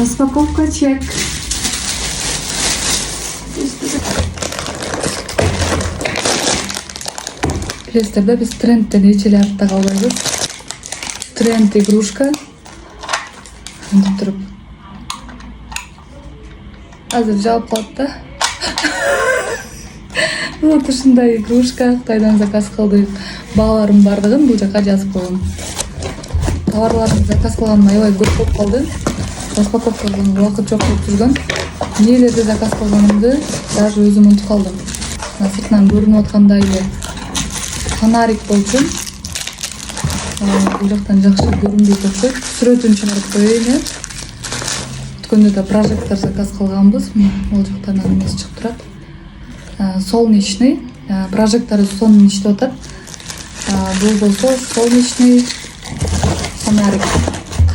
Распаковка чек. Білесіздер да, біз трендтен ешелі артта қалбайбыз. Тренд игрушка. Деп тұрып. Азыр жауап қалды да. Вот ушундай игрушка. Қытайдан заказ қылдық. Бағаларым бардығын бұл жаққа жазып қойым. Товарларын заказ қылғаным аябай көп болып қалды. Распаковка қылған уақыт жоқ болып жүрген. Нелерді заказ қылғанымды даже өзім ұмытып қалдым. Сыртынан көрініп отқандай эле фонарик болчу. Бұл жақтан жақсы көрінбейт окшойт. Сүрөтүн чыгарып коеюн. Өткөндө да прожектор заказ кылганбыз. Ол жактан эмес чыгып турат. Солнечный. Прожектору сонун иштеп атат. Бул болсо солнечный фонарик.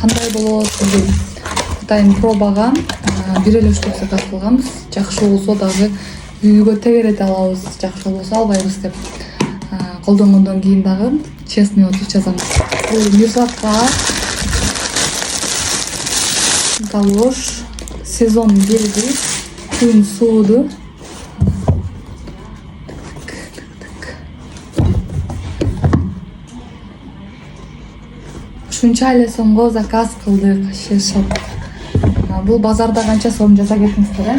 Кандай болот билбейм. Кытайын пробаган. Бир эле штук заказ кылганбыз. Жакшы болсо дагы үйгө тегерете алабыз. Жакшы болсо албайбыз деп. Колдонгондон кийин дагы честный отзыв жазамыз. Бул Мирзатка галош сезон белги күн сууду. Ушунча эле сомго заказ кылдык. Шешоп. Бул базарда канча сом жаза кетиңиздер,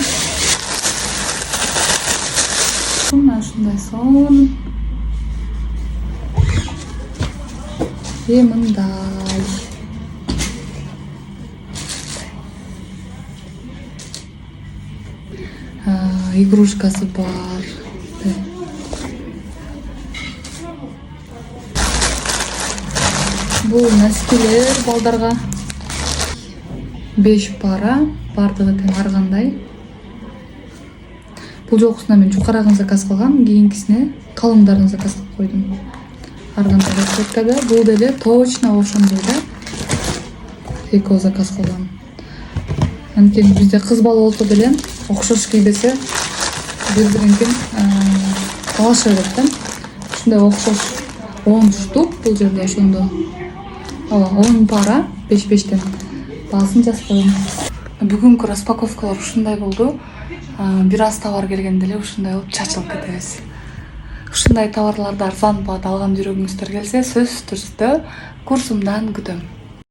ушундай сом. Мындай. Игрушкасы бар. Бул носкилер балдарга. 5 пара, бардыгы тең ар кандай. Бул жолкусуна мен жукарагын заказ кылгам, кийинкисине калыңдарын заказ кылып койдум. Ар кандай расцветкада, бул деле точно ошондой да. Экөө заказ кылгам. Анткени бизде кыз бала болсо деле окшош кийбесе бири-биринкин талаша берет да. Ушундай окшош 10 штук бул жерде ошондо. 10 пара 5-5тен. Баасын жазып коем. Бүгүнкү распаковкалар ушундай болду. Бир аз товар келгенде эле ушундай болуп чачылып кетебиз. Ушундай товарларды арзан баада алган жүрөгүңүздөр келсе, сөзсүз түрдө курсумдан күтөм.